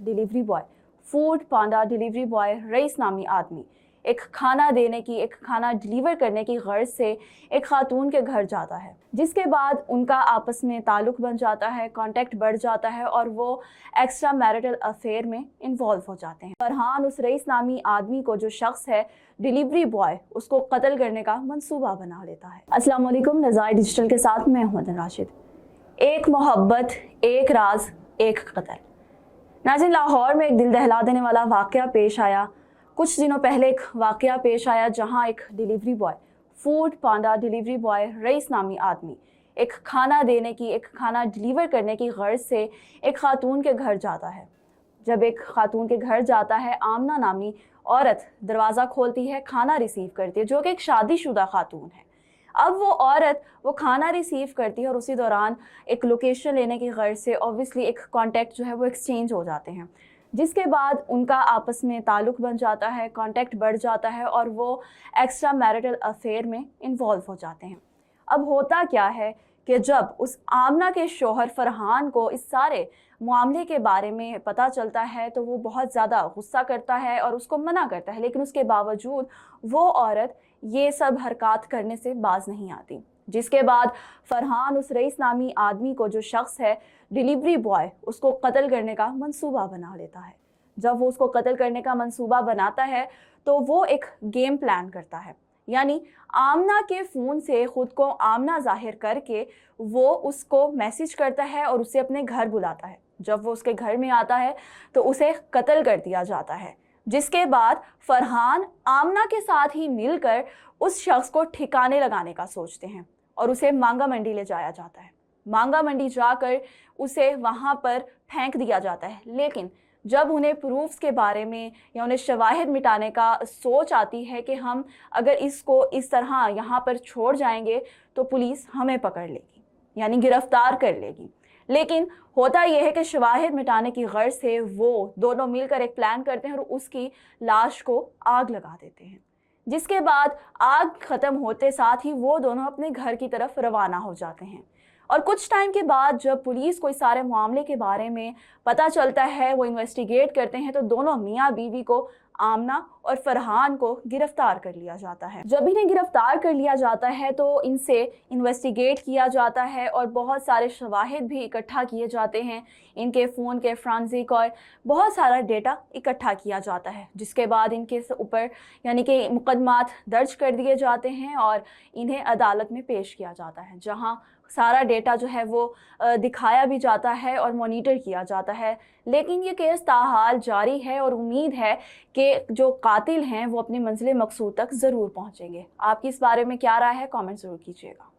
Delivery boy, food पांडा delivery boy rice नामी आदमी एक खाना देने की, एक खाना डिलीवर करने की गर्ज से एक खातून के घर जाता है, जिसके बाद उनका आपस में ताल्लुक़ बन जाता है, कांटेक्ट बढ़ जाता है और वो एक्स्ट्रा मैरिटल अफेयर में इन्वॉल्व हो जाते हैं। फरहान उस रईस नामी आदमी को, जो शख्स है डिलीवरी बॉय, उसको कत्ल करने का मंसूबा बना लेता है। अस्सलाम वालेकुम, नज़ार डिजिटल के साथ मैं हूं राशिद। एक मोहब्बत, एक राज, एक कत्ल। नाज़रीन, लाहौर में एक दिल दहला देने वाला वाक़या पेश आया। कुछ दिनों पहले एक वाक़या पेश आया जहां एक डिलीवरी बॉय, फूड पांडा डिलीवरी बॉय रईस नामी आदमी एक खाना देने की, एक खाना डिलीवर करने की गर्ज से एक खातून के घर जाता है। जब एक खातून के घर जाता है, आमना नामी औरत दरवाज़ा खोलती है, खाना रिसीव करती है, जो कि एक शादीशुदा खातून है। अब वो औरत वो खाना रिसीव करती है और उसी दौरान एक लोकेशन लेने की गर्ज से ऑब्वियसली एक कांटेक्ट जो है वो एक्सचेंज हो जाते हैं, जिसके बाद उनका आपस में ताल्लुक़ बन जाता है, कांटेक्ट बढ़ जाता है और वो एक्स्ट्रा मैरिटल अफेयर में इन्वॉल्व हो जाते हैं। अब होता क्या है कि जब उस आमना के शोहर फरहान को इस सारे मामले के बारे में पता चलता है तो वो बहुत ज़्यादा गुस्सा करता है और उसको मना करता है, लेकिन उसके बावजूद वो औरत ये सब हरकत करने से बाज नहीं आती। जिसके बाद फरहान उस रईस नामी आदमी को, जो शख्स है डिलीवरी बॉय, उसको कत्ल करने का मंसूबा बना लेता है। जब वो उसको कत्ल करने का मंसूबा बनाता है तो वो एक गेम प्लान करता है, यानी आमना के फ़ोन से ख़ुद को आमना ज़ाहिर करके वो उसको मैसेज करता है और उसे अपने घर बुलाता है। जब वो उसके घर में आता है तो उसे कत्ल कर दिया जाता है। जिसके बाद फरहान आमना के साथ ही मिलकर उस शख्स को ठिकाने लगाने का सोचते हैं और उसे मांगा मंडी ले जाया जाता है। मांगा मंडी जाकर उसे वहाँ पर फेंक दिया जाता है, लेकिन जब उन्हें प्रूफ्स के बारे में या उन्हें शवाहिद मिटाने का सोच आती है कि हम अगर इसको इस तरह यहाँ पर छोड़ जाएंगे तो पुलिस हमें पकड़ लेगी, यानी गिरफ्तार कर लेगी। लेकिन होता यह है कि शवाहिद मिटाने की गर्ज से वो दोनों मिलकर एक प्लान करते हैं और उसकी लाश को आग लगा देते हैं। जिसके बाद आग ख़त्म होते साथ ही वो दोनों अपने घर की तरफ रवाना हो जाते हैं। और कुछ टाइम के बाद जब पुलिस को इस सारे मामले के बारे में पता चलता है, वो इन्वेस्टिगेट करते हैं, तो दोनों मियाँ बीवी को, आमना और फरहान को गिरफ्तार कर लिया जाता है। जब इन्हें गिरफ्तार कर लिया जाता है तो इनसे इन्वेस्टिगेट किया जाता है और बहुत सारे शवाहिद भी इकट्ठा किए जाते हैं, इनके फ़ोन के फ्रांसिक और बहुत सारा डेटा इकट्ठा किया जाता है। जिसके बाद इनके ऊपर यानी कि मुकदमात दर्ज कर दिए जाते हैं और इन्हें अदालत में पेश किया जाता है, जहाँ सारा डेटा जो है वो दिखाया भी जाता है और मॉनिटर किया जाता है। लेकिन ये केस ताहाल जारी है और उम्मीद है कि जो कातिल हैं वो अपनी मंजिल मकसूद तक ज़रूर पहुंचेंगे। आपकी इस बारे में क्या राय है, कमेंट ज़रूर कीजिएगा।